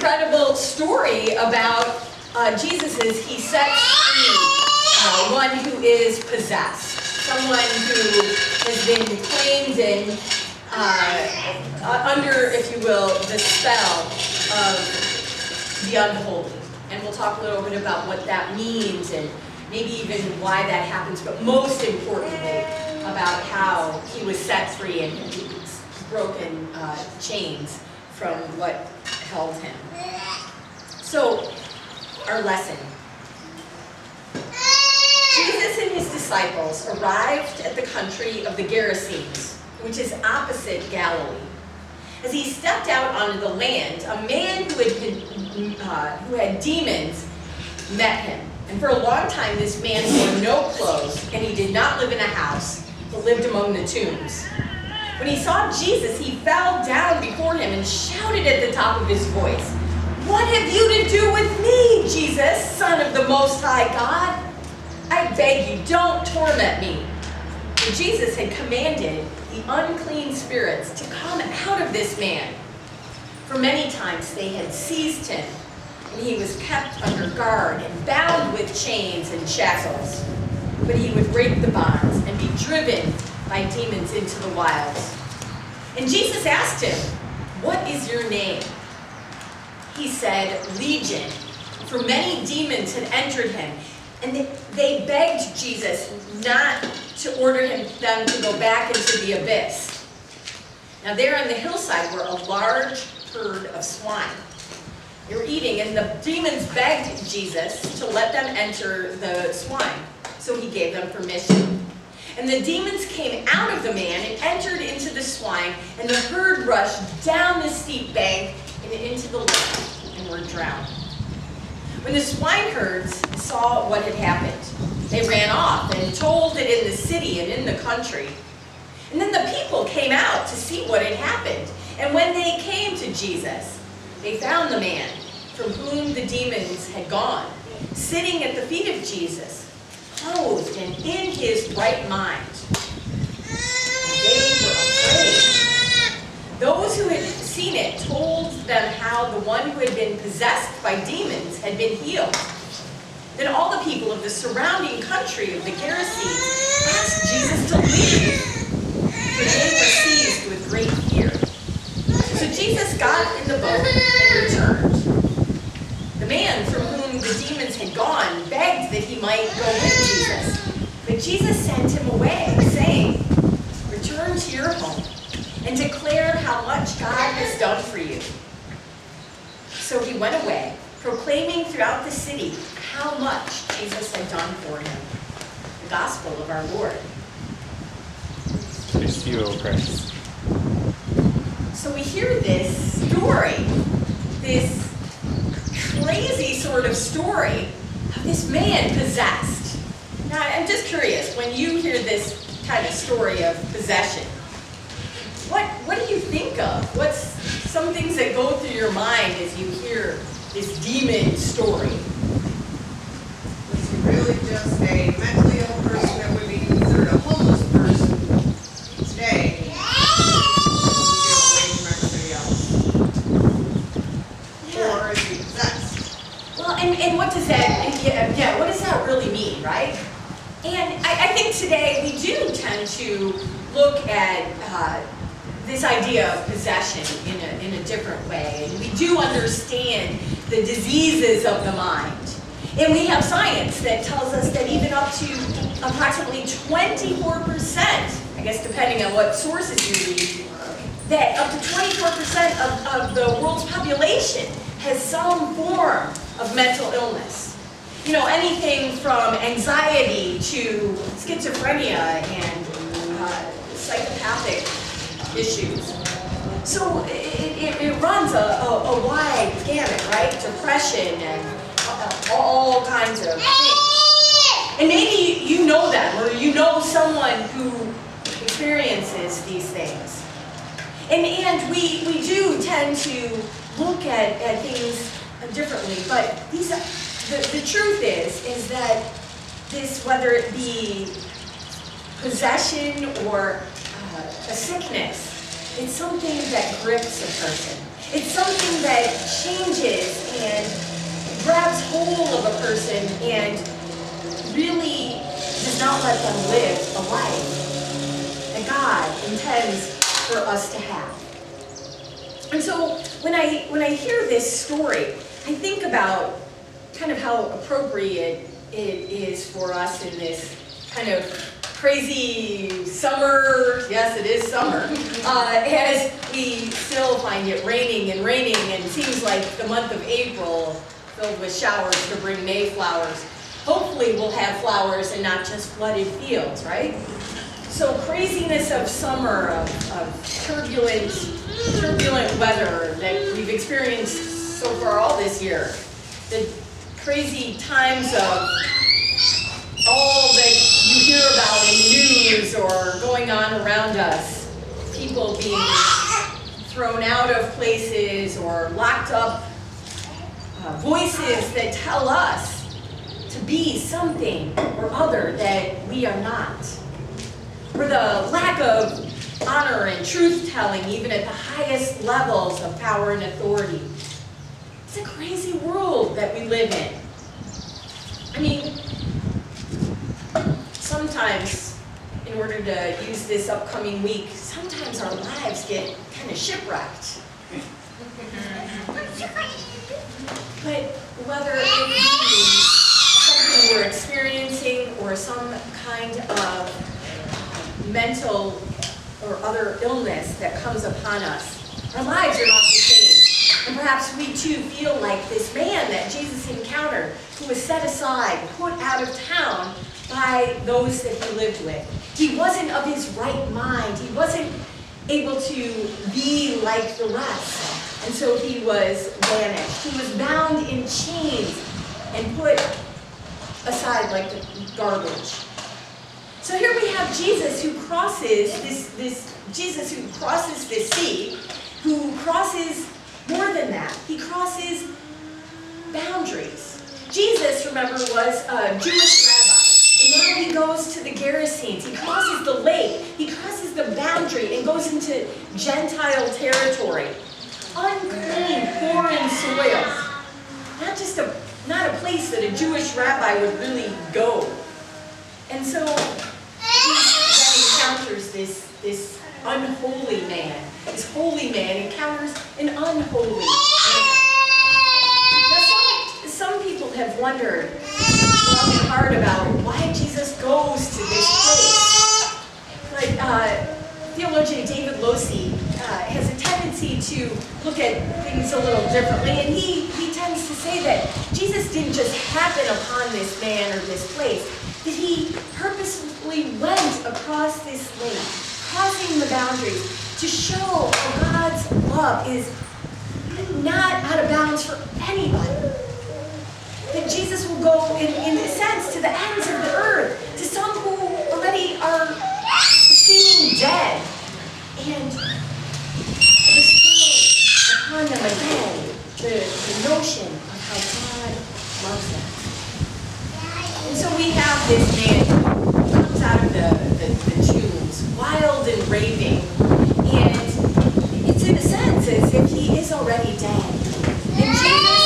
incredible story about Jesus is he sets free one who is possessed, someone who has been claimed and under, if you will, the spell of the unholy. And we'll talk a little bit about what that means and maybe even why that happens, but most importantly about how he was set free and his broken chains from what held him. So, our lesson. Jesus and his disciples arrived at the country of the Gerasenes, which is opposite Galilee. As he stepped out onto the land, a man who had demons met him. And for a long time, this man wore no clothes, and he did not live in a house, but lived among the tombs. When he saw Jesus, he fell down before him and shouted at the top of his voice, "What have you to do with me, Jesus, Son of the Most High God? I beg you, don't torment me." For Jesus had commanded the unclean spirits to come out of this man. For many times they had seized him, and he was kept under guard and bound with chains and shackles. But he would break the bonds and be driven by demons into the wilds. And Jesus asked him, "What is your name?" He said, "Legion," for many demons had entered him. And they begged Jesus not to order them to go back into the abyss. Now there on the hillside were a large herd of swine. They were eating, and the demons begged Jesus to let them enter the swine. So he gave them permission. And the demons came out of the man and entered into the swine, and the herd rushed down the steep bank and into the lake and were drowned. When the swineherds saw what had happened, they ran off and told it in the city and in the country. And then the people came out to see what had happened. And when they came to Jesus, they found the man from whom the demons had gone, sitting at the feet of Jesus, clothed and in his right mind. And they were afraid. Those who had seen it told them how the one who had been possessed by demons had been healed. Then all the people of the surrounding country of the Gerasenes asked Jesus to leave, for they were seized with great fear. So Jesus got in the boat and returned. The man from whom the demons had gone begged that he might go with Jesus. But Jesus sent him away, saying, "Return to your home and declare how much God has done for you." So he went away, proclaiming throughout the city how much Jesus had done for him. The gospel of our Lord. Praise to you, O Christ. So we hear this story, this crazy sort of story of this man possessed. Now, I'm just curious, when you hear this kind of story of possession, what do you think of? What's some things that go through your mind as you hear this demon story? Was he really just a mentally ill person that would be considered a homeless person today? Or is he possessed? Well, and what does that, what does that really mean, right? And I think today we do tend to look at this idea of possession in a different way. And we do understand the diseases of the mind. And we have science that tells us that even up to approximately 24%, I guess depending on what sources you read, that up to 24% of the world's population has some form of mental illness. You know, anything from anxiety to schizophrenia and psychopathic issues. So it runs a wide gamut, right? Depression and all kinds of things. And maybe you know them, or you know someone who experiences these things. And we do tend to look at things differently, but the truth is that this, whether it be possession or a sickness, it's something that grips a person. It's something that changes and grabs hold of a person and really does not let them live a life that God intends for us to have. And so when I hear this story, I think about kind of how appropriate it is for us in this kind of crazy summer, yes it is summer, as we still find it raining and it seems like the month of April filled with showers to bring May flowers. Hopefully we'll have flowers and not just flooded fields, right? So craziness of summer, of turbulent weather that we've experienced so far all this year. The crazy times of all that you hear about in news or going on around us. People being thrown out of places or locked up. Voices that tell us to be something or other that we are not. Or the lack of honor and truth-telling even at the highest levels of power and authority. It's a crazy world that we live in. I mean, sometimes, in order to use this upcoming week, sometimes our lives get kind of shipwrecked. But whether it be something we're experiencing or some kind of mental or other illness that comes upon us, our lives are not the same. And perhaps we too feel like this man that Jesus encountered, who was set aside, put out of town by those that he lived with. He wasn't of his right mind. He wasn't able to be like the rest. And so he was banished. He was bound in chains and put aside like the garbage. So here we have Jesus who crosses Jesus who crosses this sea, who crosses more than that. He crosses boundaries. Jesus, remember, was a Jewish rabbi. And now he goes to the Gerasenes. He crosses the lake. He crosses the boundary and goes into Gentile territory. Unclean, foreign soil. Not a place that a Jewish rabbi would really go. And so he then encounters this unholy man. This holy man encounters an unholy man. Now some people have wondered long and hard about why Jesus goes to this place. But theologian David Losey has a tendency to look at things a little differently, and he tends to say that Jesus didn't just happen upon this man or this place, that he purposefully went across this lake, crossing the boundaries to show how God's love is not out of bounds for anybody. That Jesus will go, in a sense, to the ends of the earth, to some who already are seeming dead, and bestow upon them again the notion of how God loves them. And so we have this man who comes out of the tombs, wild and raving, and it's in a sense as if he is already dead. And Jesus,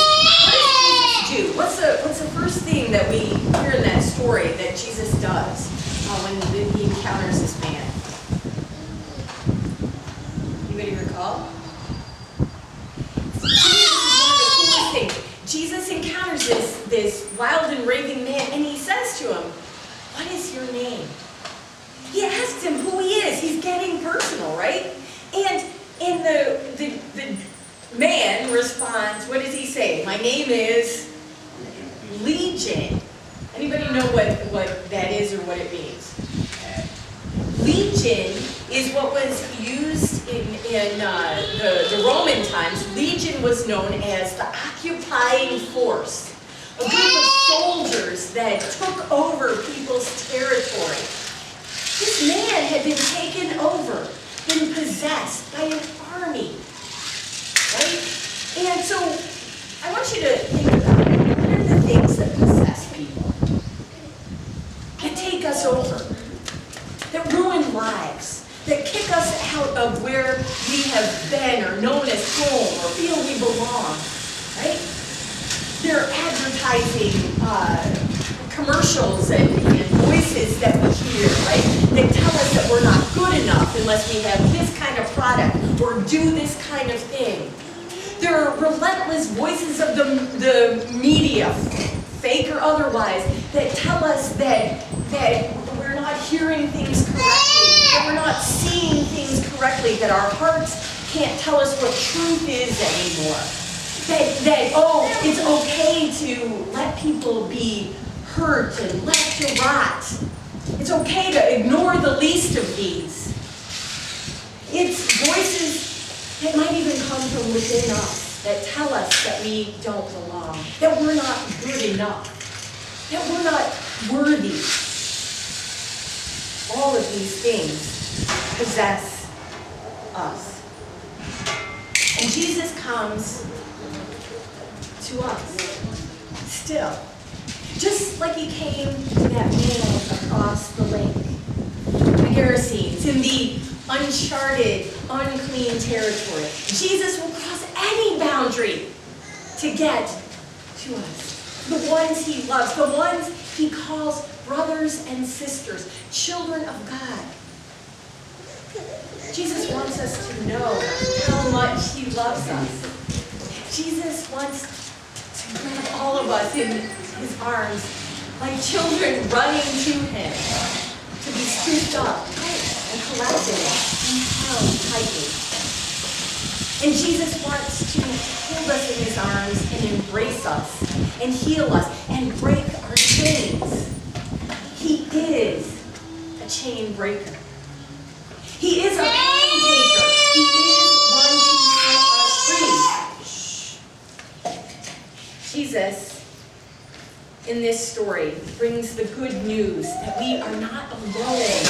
what does Jesus do? What's the first thing that we hear in that story that Jesus does when he encounters this man? Anybody recall? To me, this is one of the coolest things. Jesus encounters this wild and raving man, and he says to him, "What is your name?" He asks him who he is. He's getting personal, right? And the man responds, what does he say? "My name is Legion." Anybody know what that is or what it means? Legion is what was used in the Roman times. Legion was known as the occupying force, a group of soldiers that took over people's territory. This man had been taken over, been possessed by an army, right? And so I want you to think about it. What are the things that possess people? That take us over, that ruin lives, that kick us out of where we have been or known as home or feel we belong. and voices that we hear, right? They tell us that we're not good enough unless we have this kind of product or do this kind of thing. There are relentless voices of the media, fake or otherwise, that tell us that we're not hearing things correctly, that we're not seeing things correctly, that our hearts can't tell us what truth is anymore. That it's okay to let people be hurt and left to rot. It's okay to ignore the least of these. It's voices that might even come from within us that tell us that we don't belong, that we're not good enough, that we're not worthy. All of these things possess us. And Jesus comes to us still. Just like he came to that man across the lake, the Gerasenes, in the uncharted, unclean territory. Jesus will cross any boundary to get to us. The ones he loves, the ones he calls brothers and sisters, children of God. Jesus wants us to know how much he loves us. Jesus wants to grab all of us in his arms like children running to him, to be scooped up and collected and held tightly. And Jesus wants to hold us in his arms and embrace us and heal us and break our chains. He is a chain breaker. He is a pain taker. He is one to set us free. Jesus, in this story, brings the good news that we are not alone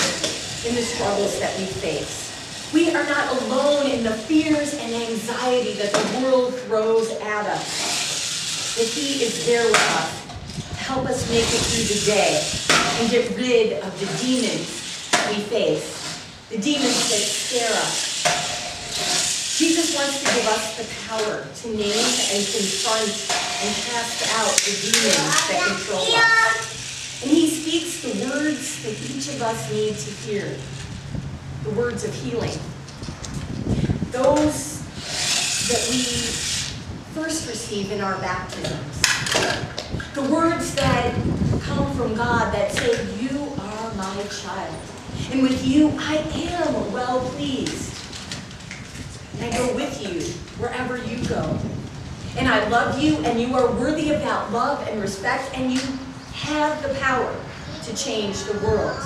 in the struggles that we face. We are not alone in the fears and anxiety that the world throws at us. That he is there with us to help us make it through the day and get rid of the demons that we face. The demons that scare us. Jesus wants to give us the power to name and confront and cast out the demons that control us. And he speaks the words that each of us need to hear. The words of healing. Those that we first receive in our baptisms. The words that come from God that say, "You are my child. And with you, I am well pleased. And I go with you wherever you go. And I love you, and you are worthy of that love and respect, and you have the power to change the world."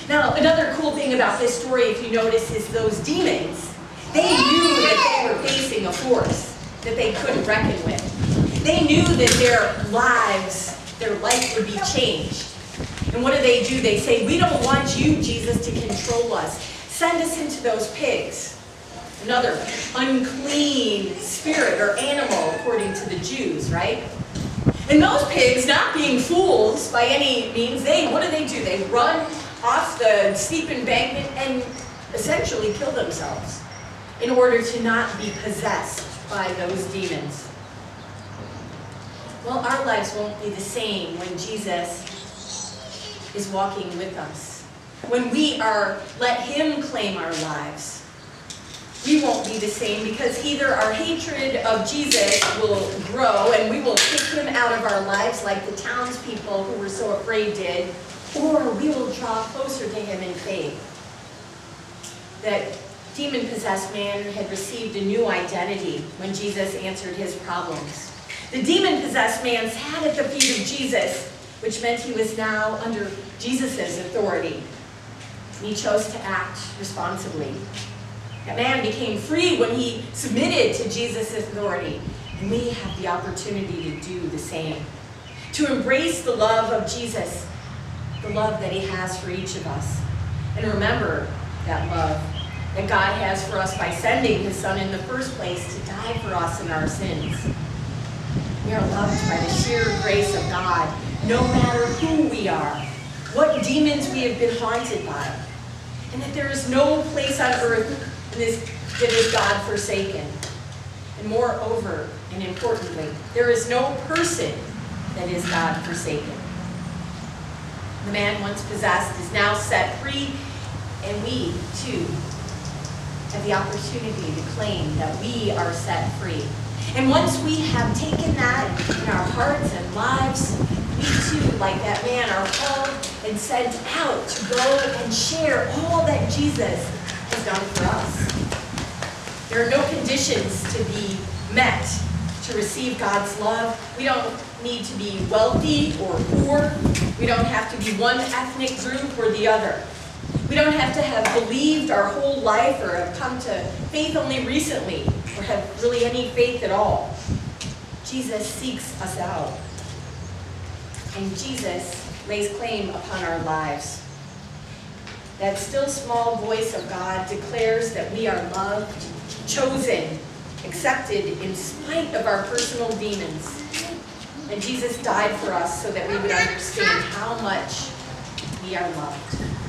Now, another cool thing about this story, if you notice, is those demons. They knew that they were facing a force that they couldn't reckon with. They knew that their life would be changed. And what do? They say, "We don't want you, Jesus, to control us. Send us into those pigs." Another unclean spirit or animal, according to the Jews, right? And those pigs, not being fools by any means, what do? They run off the steep embankment and essentially kill themselves in order to not be possessed by those demons. Well, our lives won't be the same when Jesus is walking with us. When we let him claim our lives, we won't be the same, because either our hatred of Jesus will grow and we will kick him out of our lives like the townspeople who were so afraid did, or we will draw closer to him in faith. That demon-possessed man had received a new identity when Jesus answered his problems. The demon-possessed man sat at the feet of Jesus, which meant he was now under Jesus' authority. And he chose to act responsibly. That man became free when he submitted to Jesus' authority. And we have the opportunity to do the same. To embrace the love of Jesus, the love that he has for each of us. And remember that love that God has for us by sending his son in the first place to die for us in our sins. We are loved by the sheer grace of God, no matter who we are, what demons we have been haunted by, and that there is no place on earth that is God forsaken. And moreover, and importantly, there is no person that is God forsaken. The man once possessed is now set free, and we, too, have the opportunity to claim that we are set free. And once we have taken that in our hearts and lives, we too, like that man, are called and sent out to go and share all that Jesus has done for us. There are no conditions to be met to receive God's love. We don't need to be wealthy or poor. We don't have to be one ethnic group or the other. We don't have to have believed our whole life or have come to faith only recently or have really any faith at all. Jesus seeks us out. And Jesus lays claim upon our lives. That still small voice of God declares that we are loved, chosen, accepted in spite of our personal demons. And Jesus died for us so that we would understand how much we are loved.